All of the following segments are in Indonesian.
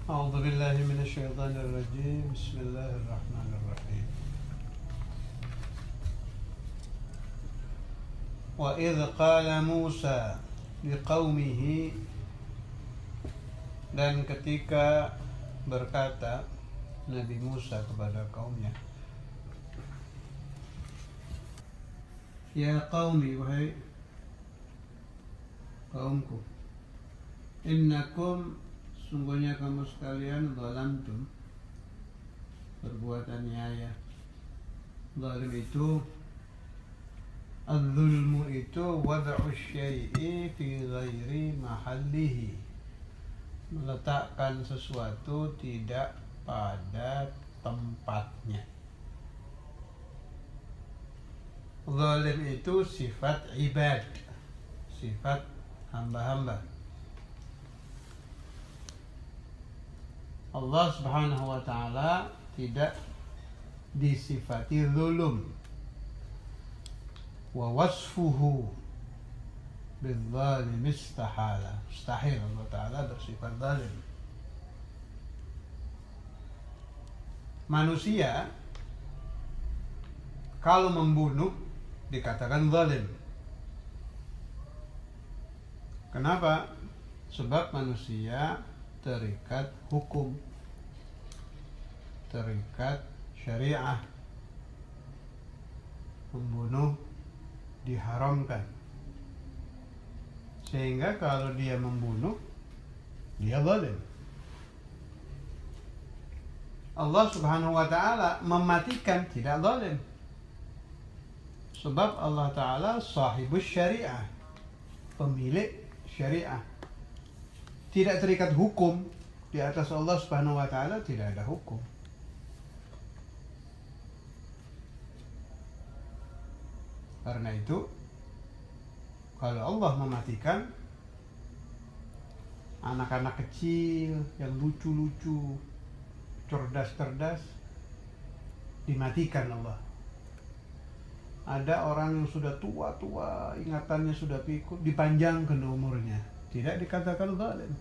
أعوذ بالله من الشيطان الرجيم بسم الله الرحمن الرحيم وإذ قال موسى لقومه dan ketika berkata Nabi Musa kepada kaumnya, ya qaumi, wahai kaumku, innakum, sungguhnya kamu sekalian, zalamtum, berbuat aniaya. Zalim itu, az-zulmu itu wad'u syai'i fi ghairi mahallihi, meletakkan sesuatu tidak pada tempatnya. Zalim itu sifat ibad, sifat hamba-hamba. Allah Subhanahu wa ta'ala tidak disifati zulum. Wa wasfuhu bil-zalim istahala, mustahil Allah ta'ala bersifat zalim. Manusia kalau membunuh dikatakan zalim. Kenapa? Sebab manusia terikat hukum, terikat syariah. Membunuh diharamkan, sehingga kalau dia membunuh, dia zalim. Allah Subhanahu wa ta'ala mematikan, tidak zalim. Sebab Allah ta'ala sahibus syariah, pemilik syariah. Tidak terikat hukum. Di atas Allah Subhanahu wa ta'ala tidak ada hukum. Karena itu, kalau Allah mematikan anak-anak kecil yang lucu-lucu, cerdas-cerdas, dimatikan Allah. Ada orang yang sudah tua-tua, ingatannya sudah pikul, dipanjangkan umurnya, tidak dikatakan zalim.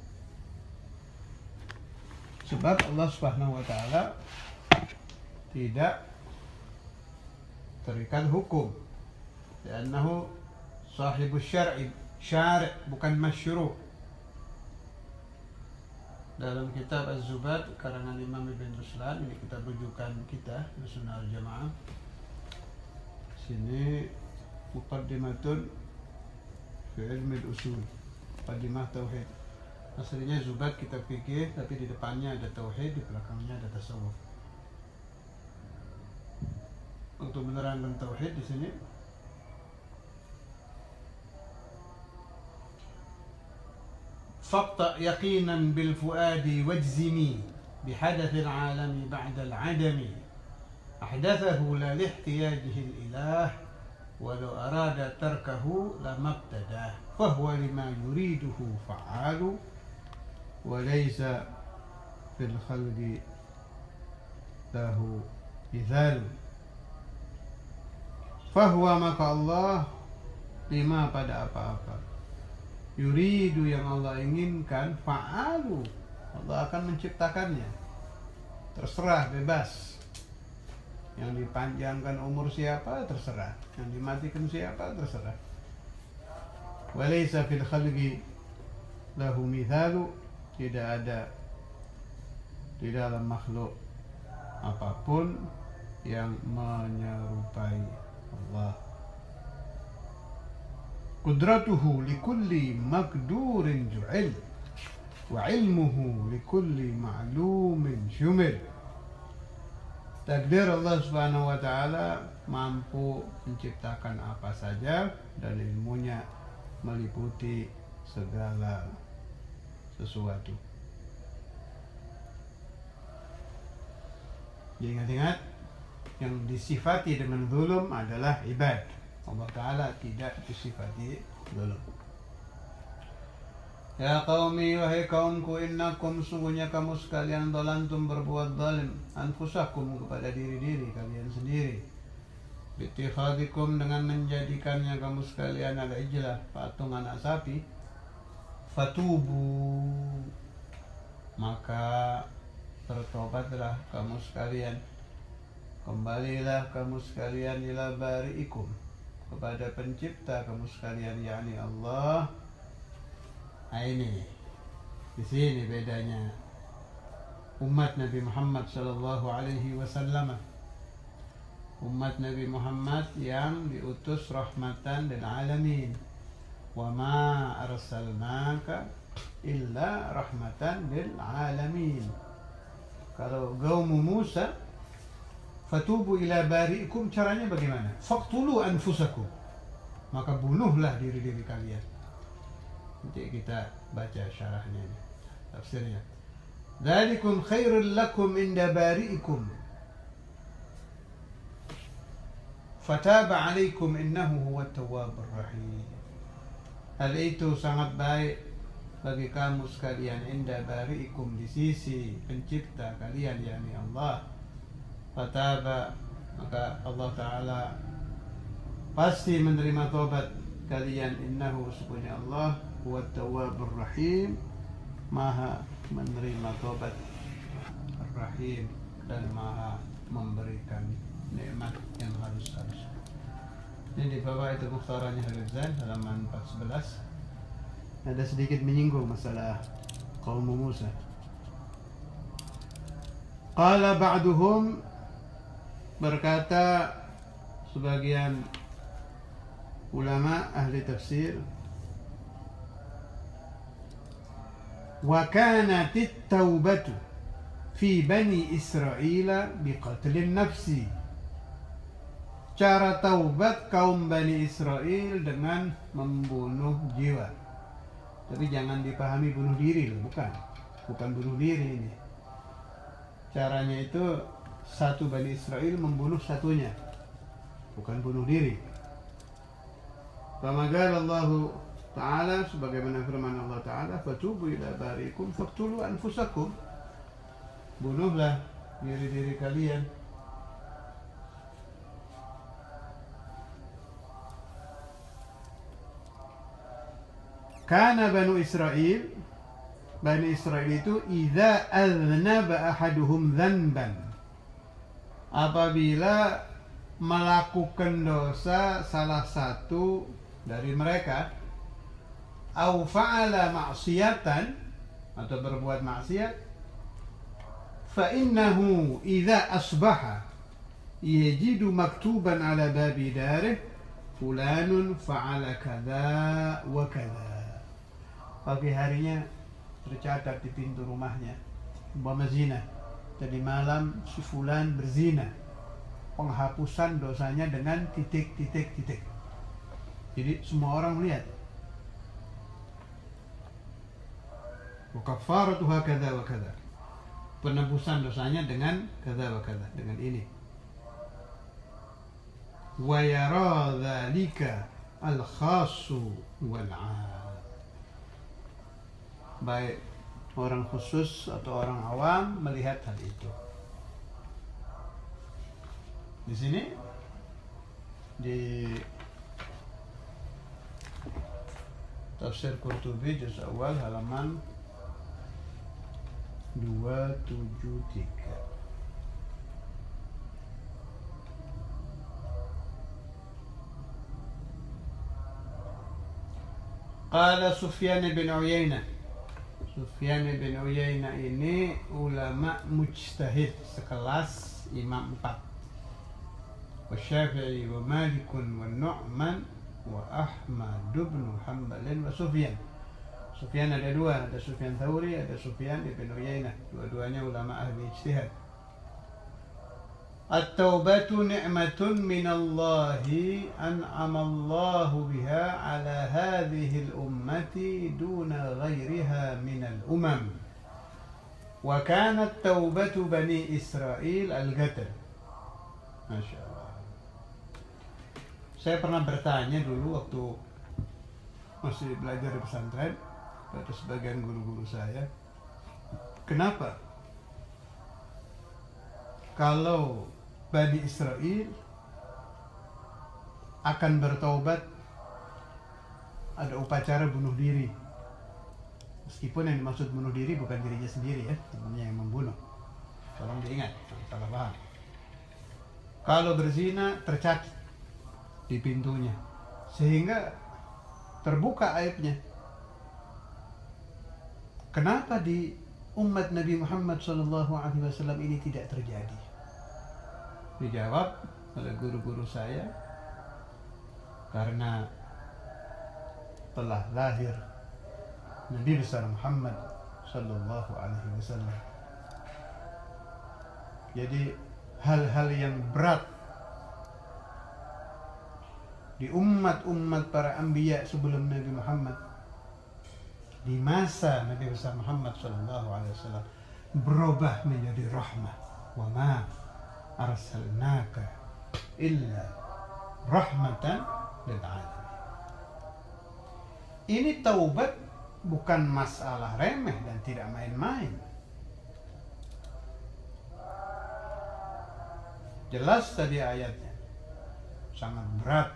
Sebab Allah Subhanahu wa ta'ala tidak terikat hukum. Karena sahibus syar'i, syari' bukan masyru'. Dalam kitab Az-Zubad karangan Imam Ibn Ruslan, ini kitab rujukan kita Sunnah Al-Jamaah. Sini muqaddimatun fi ilmi al-usul, muqaddimah tauhid. Aslinya Zubad kitab fikih, tapi di depannya ada tauhid, di belakangnya ada tasawuf. Untuk menerangkan tauhid di sini, فاقطع يقينا بالفؤاد واجزمي بحدث العالم بعد العدم أحدثه لا لاحتياجه الإله ولو أراد تركه لما ابتداه فهو لما يريده فعال وليس في الخلق له مثال فهو maka Allah lima pada apa-apa yuridu yang Allah inginkan, fa'alu, Allah akan menciptakannya. Terserah, bebas. Yang dipanjangkan umur siapa, terserah. Yang dimatikan siapa, terserah. Walaysa fil khalqi lahu mithalu, tidak ada di dalam makhluk apapun yang menyerupai Allah. Qudratuhu likulli maqdurin ju'il wa ilmuhu likulli ma'lumin syumil. Takdir Allah Subhanahu wa ta'ala mampu menciptakan apa saja, dan ilmunya meliputi segala sesuatu. Jadi ingat-ingat, yang disifati dengan zulum adalah ibad. Allah Ta'ala tidak disifati zulum. Ya qaumi, wahai kaumku, innakum, sungguhnya kamu sekalian, zalantum, berbuat zalim, anfusakum, kepada diri-diri kalian sendiri, bittikhadikum, dengan menjadikannya kamu sekalian al-ijlah, patung anak sapi, fatubu, maka bertobatlah kamu sekalian, kembalilah kamu sekalian ila bari'ikum, kepada pencipta kamu sekalian, yakni Allah. Nah, ini di sini bedanya umat Nabi Muhammad sallallahu alaihi wasallam. Umat Nabi Muhammad yang diutus rahmatan lil alamin. Wa ma arsalnaka illa rahmatan lil alamin. Kalau kaum Musa, fatubu ila bari'ikum, caranya bagaimana? Faqtulu anfusakum, maka bunuhlah diri-diri kalian. Nanti kita baca syarahnya, tafsirnya. Dzalikum khairul lakum inda bari'ikum fataba alaikum innahu huwat tawwabur rahim. Hal itu sangat baik bagi kamu sekalian, inda bari'ikum, di sisi pencipta kalian, yakni Allah. Fataba, maka Allah Ta'ala pasti menerima taubat kalian. Innahu, sesungguhnya Allah, huwat tawwabur rahim, maha menerima taubat, rahim, dan maha memberikan nikmat yang halus-halus. Ini di bawah itu mukhtarannya Hafizan, halaman 14. Ada sedikit menyinggung masalah kaum Musa. Qala ba'duhum, berkata sebagian ulama ahli tafsir, wa kanatit taubatu fi bani Israel biqatlin nafsi. Cara taubat kaum Bani Israel dengan membunuh jiwa. Tapi jangan dipahami bunuh diri loh, bukan bunuh diri ini. Caranya itu satu Bani Israel membunuh satunya, bukan bunuh diri. Famagal Allah Ta'ala, sebagaimana firman Allah Ta'ala, fatubu ila bari'ikum faqtulu anfusakum, bunuhlah diri-diri kalian. Karena Bani Israel itu idza aznaba ahaduhum dzanban, apabila melakukan dosa salah satu dari mereka, au fa'ala ma'siyatan, atau berbuat maksiat, fa innahu idza asbaha yajidu maktuban ala babi darih fulanun fa'ala kadza wa kadza. Pagi harinya tercatat di pintu rumahnya umpama zina, tadi malam si fulan berzina, penghapusan dosanya dengan titik. Jadi semua orang melihat. Wa kafaratuha kadza wa kadza, penebusan dosanya dengan kadza wa kadza, dengan ini. Wa yara dzalika al-khassu wal 'am, baik orang khusus atau orang awam melihat hal itu. Di sini di Tafsir Qurtubi juz awal halaman 273. Qala Sufyan bin Uyainah. Sufyan bin Uyainah ini ulama mujtahid sekelas Imam 4. Wa Syafi'i wa Malik wa Nu'man wa Ahmad bin Hanbal wa Sufyan. Sufyan ada dua, ada Sufyan Tsauri, ada Sufyan bin Uyainah. Dua-duanya ulama ahli ijtihad. At-taubatu ni'matun minallahi an'amallahu biha ala hadhihi al-ummati duna ghairiha minal umam. Wa kanat taubatu Bani Israel al-qatl. Masya Allah. Saya pernah bertanya dulu waktu masih belajar di pesantren pada sebagian guru-guru saya, kenapa kalau Bani Israel akan bertaubat ada upacara bunuh diri, Meskipun yang dimaksud bunuh diri bukan dirinya sendiri ya, temannya yang membunuh. Tolong diingat, salah paham. Kalau berzina tercatat di pintunya, sehingga terbuka aibnya. Kenapa di umat Nabi Muhammad SAW ini tidak terjadi? Dijawab oleh guru-guru saya, karena telah lahir Nabi besar Muhammad SAW. Jadi hal-hal yang berat di umat-umat para anbiya sebelum Nabi Muhammad, di masa Nabi besar Muhammad SAW, berubah menjadi rahmah. Wa ma arsalnaka illa rahmatan lil alamin. Ini taubat bukan masalah remeh dan tidak main-main. Jelas tadi ayatnya, sangat berat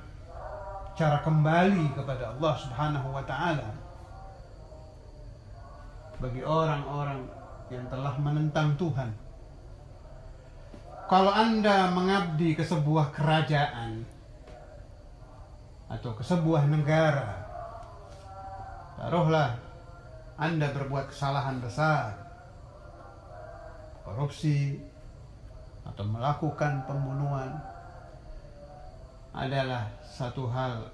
cara kembali kepada Allah Subhanahu wa ta'ala bagi orang-orang yang telah menentang Tuhan. Kalau Anda mengabdi ke sebuah kerajaan atau ke sebuah negara, taruhlah Anda berbuat kesalahan besar, korupsi atau melakukan pembunuhan, adalah satu hal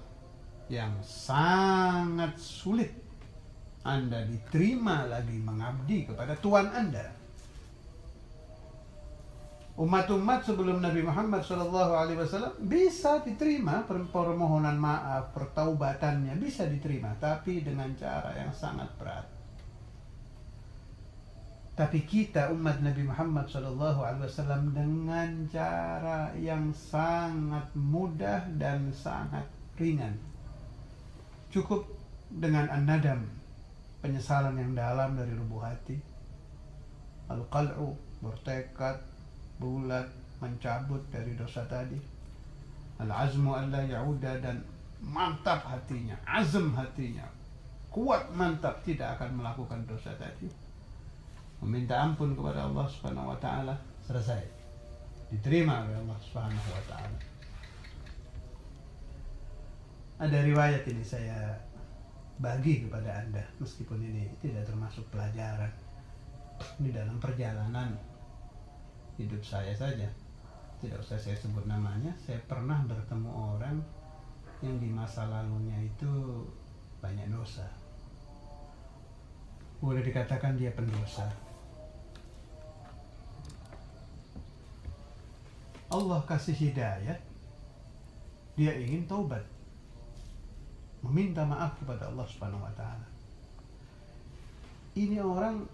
yang sangat sulit Anda diterima lagi mengabdi kepada Tuhan Anda. Umat-umat sebelum Nabi Muhammad SAW bisa diterima permohonan maaf, pertaubatannya bisa diterima, tapi dengan cara yang sangat berat. Tapi kita umat Nabi Muhammad SAW dengan cara yang sangat mudah dan sangat ringan. Cukup dengan an-nadam, penyesalan yang dalam dari lubuk hati, al-qal'u, bertekad bulat mencabut dari dosa tadi, al-azmu alla ya'uda, dan mantap hatinya, azam hatinya, kuat mantap tidak akan melakukan dosa tadi, meminta ampun kepada Allah Subhanahu wa ta'ala, selesai, diterima oleh Allah Subhanahu wa ta'ala. Ada riwayat ini saya bagi kepada Anda, meskipun ini tidak termasuk pelajaran, ini dalam perjalanan hidup saya saja, tidak usah saya sebut namanya. Saya pernah bertemu orang yang di masa lalunya itu banyak dosa, boleh dikatakan dia pendosa. Allah kasih hidayah, dia ingin taubat, meminta maaf kepada Allah Subhanahu wa ta'ala. Ini orang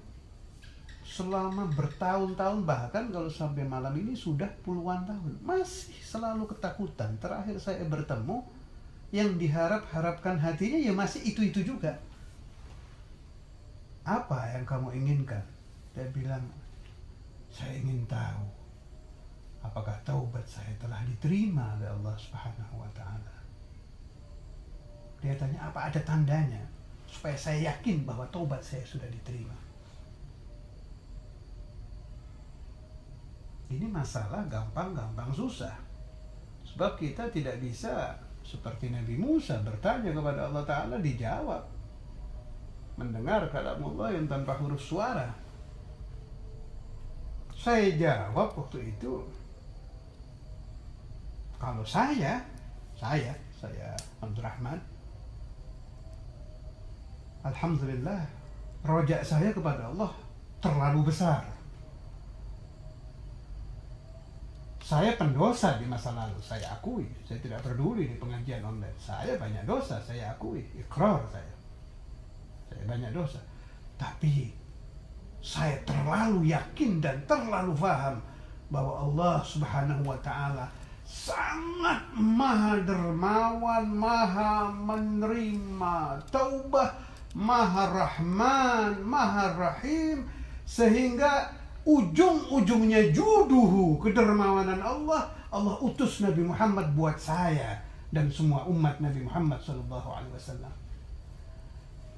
selama bertahun-tahun, bahkan kalau sampai malam ini sudah puluhan tahun, masih selalu ketakutan. Terakhir saya bertemu, yang diharap-harapkan hatinya ya masih itu-itu juga. Apa yang kamu inginkan? Dia bilang, saya ingin tahu apakah taubat saya telah diterima oleh Allah Subhanahu wa ta'ala. Dia tanya, apa ada tandanya supaya saya yakin bahwa taubat saya sudah diterima? Ini masalah gampang-gampang susah. Sebab kita tidak bisa seperti Nabi Musa bertanya kepada Allah Ta'ala, dijawab. Mendengar kalam Allah yang tanpa huruf suara. Saya jawab waktu itu, kalau saya Abdurrahman, alhamdulillah, rojak saya kepada Allah terlalu besar. Saya pendosa di masa lalu, saya akui. Saya tidak peduli di pengajian online. Saya banyak dosa, saya akui. Ikrar saya banyak dosa. Tapi saya terlalu yakin dan terlalu paham bahwa Allah Subhanahu wa ta'ala sangat maha dermawan, maha menerima taubah, maha rahman, maha rahim, sehingga ujung-ujungnya juduhu, kedermawanan Allah, Allah utus Nabi Muhammad buat saya dan semua umat Nabi Muhammad SAW.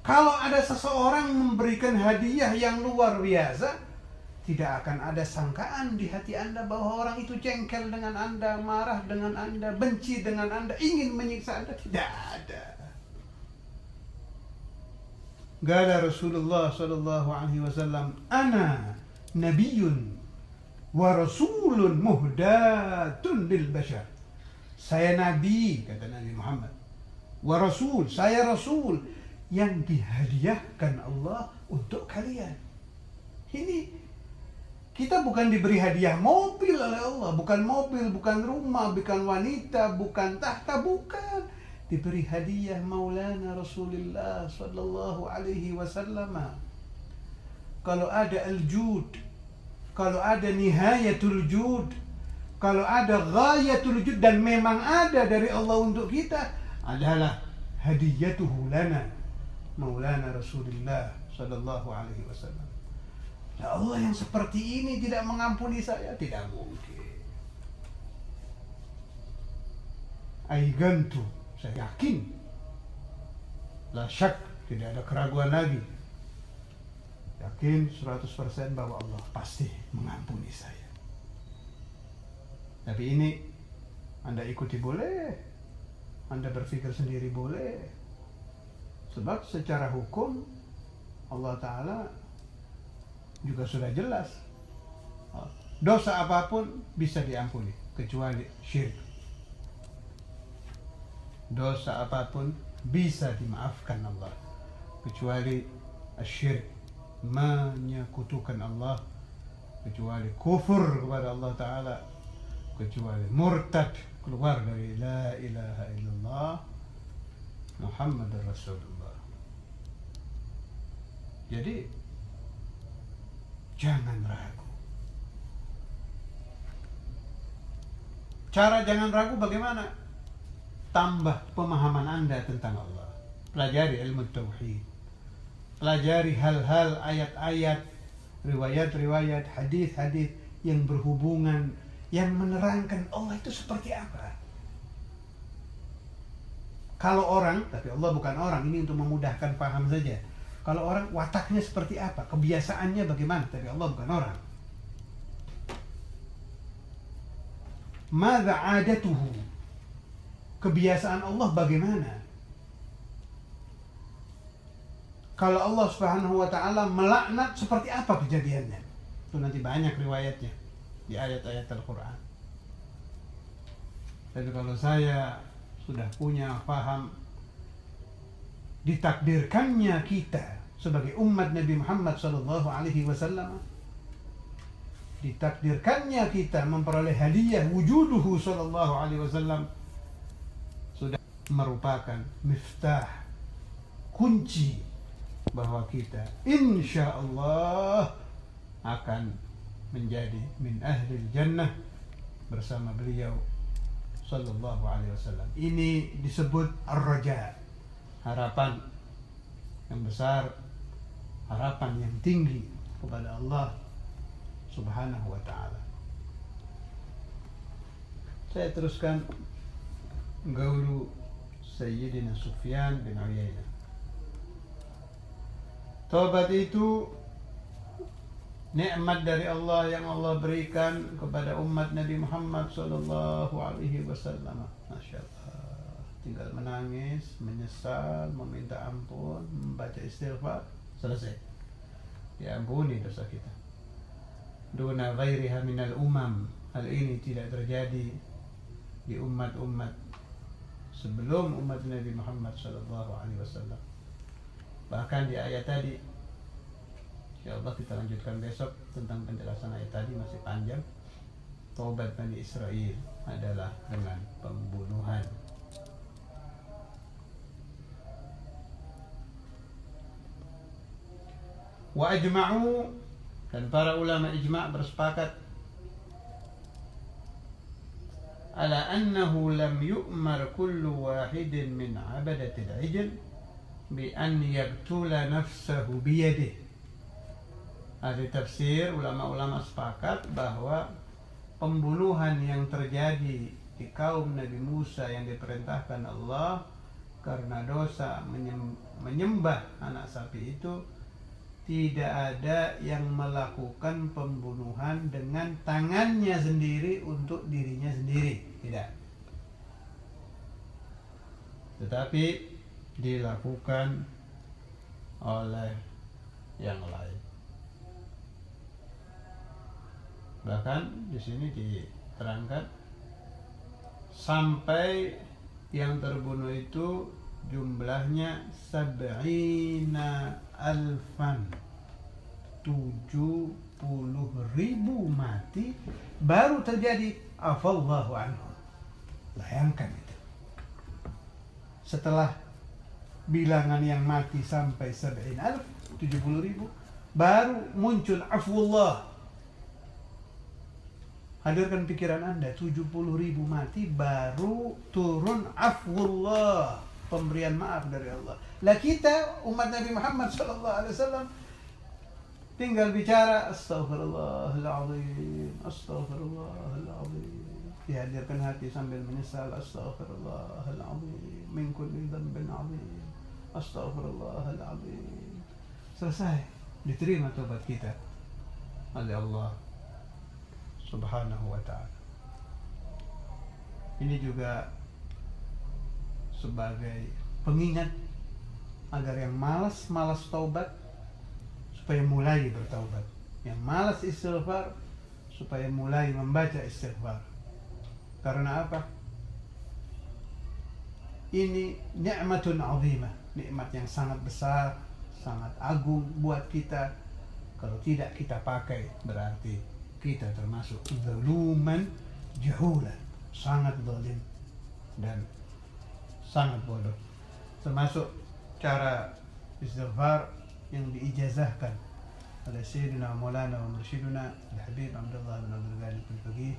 Kalau ada seseorang memberikan hadiah yang luar biasa, tidak akan ada sangkaan di hati Anda bahwa orang itu jengkel dengan Anda, marah dengan Anda, benci dengan Anda, ingin menyiksa Anda. Tidak ada. Qala Rasulullah sallallahu alaihi wasallam, "Ana nabiyyun wa rasulun muhdatun lil bashar." Saya nabi, kata Nabi Muhammad. Wa rasul, saya rasul yang dihadiahkan Allah untuk kalian. Ini kita bukan diberi hadiah mobil oleh Allah, bukan mobil, bukan rumah, bukan wanita, bukan tahta, bukan. Diberi hadiah Maulana Rasulullah sallallahu alaihi wasallam. Kalau ada al-jud, kalau ada nihayatul jud, kalau ada ghayatul jud, dan memang ada dari Allah untuk kita, adalah hadiyatuhu lana Maulana Rasulullah sallallahu alaihi wasallam. Ya Allah yang seperti ini tidak mengampuni saya, tidak mungkin. Aigantu, saya yakin, la syak, tidak ada keraguan lagi, yakin 100% bahwa Allah pasti mengampuni saya. Tapi ini Anda ikuti boleh, Anda berpikir sendiri boleh. Sebab secara hukum Allah Ta'ala juga sudah jelas, dosa apapun bisa diampuni kecuali syirik. Dosa apapun bisa dimaafkan Allah kecuali syirik, menyekutukan Allah, kecuali kufur kepada Allah Ta'ala, kecuali murtad, keluar dari la ilaha illallah Muhammad Rasulullah. Jadi jangan ragu. Cara jangan ragu bagaimana? Tambah pemahaman Anda tentang Allah. Pelajari ilmu tauhid. Pelajari hal-hal, ayat-ayat, riwayat-riwayat, hadis-hadis yang berhubungan, yang menerangkan Allah itu seperti apa. Kalau orang, tapi Allah bukan orang, ini untuk memudahkan paham saja. Kalau orang, wataknya seperti apa, kebiasaannya bagaimana, tapi Allah bukan orang. Madza adatuhu, kebiasaan Allah bagaimana. Kalau Allah Subhanahu wa Ta'ala melaknat, seperti apa kejadiannya. Itu nanti banyak riwayatnya di ayat-ayat Al-Quran. Tapi kalau saya sudah punya paham, ditakdirkannya kita sebagai umat Nabi Muhammad sallallahu alaihi wasallam, ditakdirkannya kita memperoleh hadiah wujuduhu sallallahu alaihi wasallam, sudah merupakan miftah, kunci bahwa kita insya Allah akan menjadi min ahlil jannah bersama beliau sallallahu alaihi wasallam. Ini disebut ar-raja, harapan yang besar, harapan yang tinggi kepada Allah Subhanahu wa Ta'ala. Saya teruskan gaulu Sayyidina Sufyan bin Uyainah. Taubat itu nikmat dari Allah yang Allah berikan kepada umat Nabi Muhammad sallallahu alaihi wasallam. Masya Allah, tinggal menangis, menyesal, meminta ampun, membaca istighfar, selesai, diampuni dosa kita. Duna ghairiha minal umam. Hal ini tidak terjadi di umat-umat sebelum umat Nabi Muhammad sallallahu alaihi wasallam. Bahkan di ayat tadi, insyaallah kita lanjutkan besok tentang penjelasan ayat tadi, masih panjang. Taubat Bani Israel adalah dengan pembunuhan. Wa ajma'u, dan para ulama ijma' bersepakat ala annahu lam yu'mar kullu wahidin min 'abadatil 'ijl bi an yaqtula nafsahu biyadihi. Ahli tafsir, ulama-ulama sepakat bahwa pembunuhan yang terjadi di kaum Nabi Musa yang diperintahkan Allah karena dosa menyembah anak sapi itu, tidak ada yang melakukan pembunuhan dengan tangannya sendiri untuk dirinya sendiri, tidak. Tetapi dilakukan oleh yang lain. Bahkan di sini diterangkan sampai yang terbunuh itu jumlahnya 70.000, 70.000 mati baru terjadi afallahu anhu. Bayangkan itu. Setelah bilangan yang mati sampai 70.000, 70.000, baru muncul afwullah. Hadirkan pikiran Anda, 70.000 mati baru turun afwullah, pemberian maaf dari Allah. Lah kita umat Nabi Muhammad SAW tinggal bicara astaghfirullahaladzim, astaghfirullahaladzim. Dihadirkan hati sambil menyesal, astaghfirullahaladzim min kulli dhanbin azim, astaghfirullahaladzim. Selesai, diterima tobat kita oleh Allah Subhanahu wa ta'ala. Ini juga sebagai pengingat agar yang malas taubat supaya mulai bertaubat, yang malas istighfar supaya mulai membaca istighfar. Karena apa? Ini nikmatun azimah, nikmat yang sangat besar, sangat agung buat kita. Kalau tidak kita pakai, berarti kita termasuk zaluman jahulan, sangat zalim dan sangat bodoh. Termasuk cara istighfar yang diijazahkan oleh Sayyidina Maulana wa Mursyiduna Al-Habib Abdullah bin Abdul Ghani Al-Faqih.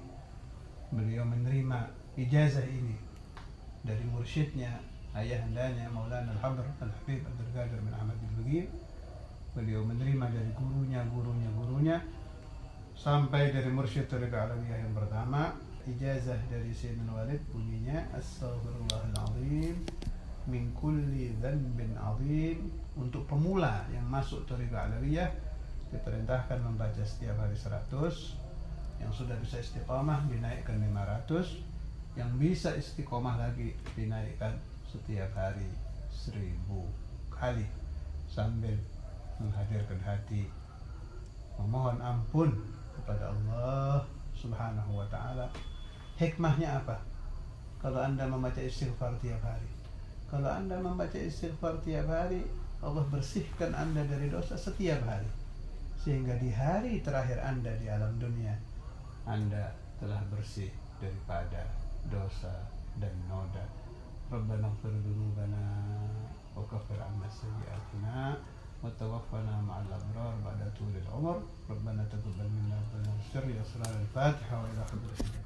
Beliau menerima ijazah ini dari mursyidnya, ayahandanya Maulana Al-Habr Al-Habib Abdul Qadir bin Ahmad Al-Faqih. Beliau menerima dari gurunya sampai dari mursyid Thariqah Alawiyah yang pertama. Ijazah dari Sayyidina Walid bunyinya astaghfirullahaladzim min kulli dhanbin azim. Untuk pemula yang masuk Thariqah Alawiyah diperintahkan membaca setiap hari 100. Yang sudah bisa istiqamah dinaikkan 500. Yang bisa istiqamah lagi dinaikkan setiap hari 1000 kali, sambil menghadirkan hati memohon ampun kepada Allah Subhanahu wa ta'ala. Hikmahnya apa? Kalau Anda membaca istighfar tiap hari, kalau Anda membaca istighfar tiap hari, Allah bersihkan Anda dari dosa setiap hari, sehingga di hari terakhir Anda di alam dunia, Anda telah bersih daripada dosa dan noda. Rabbana ighfir dzunubana wa kaffir 'anna sayyi'atina wa tawaffana ma'al abrar ba'da tulil umur. Rabbana taqabbal minna wa sirri asrar al-Fatiha wa ila hadratik